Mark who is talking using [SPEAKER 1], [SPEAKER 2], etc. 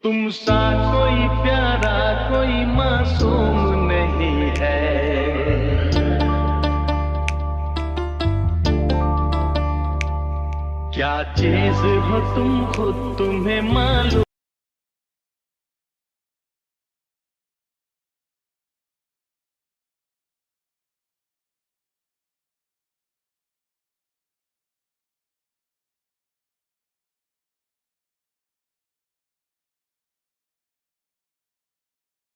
[SPEAKER 1] तुम सा कोई प्यारा कोई मासूम नहीं है। क्या चीज हो तुम खुद तुम्हें मालूम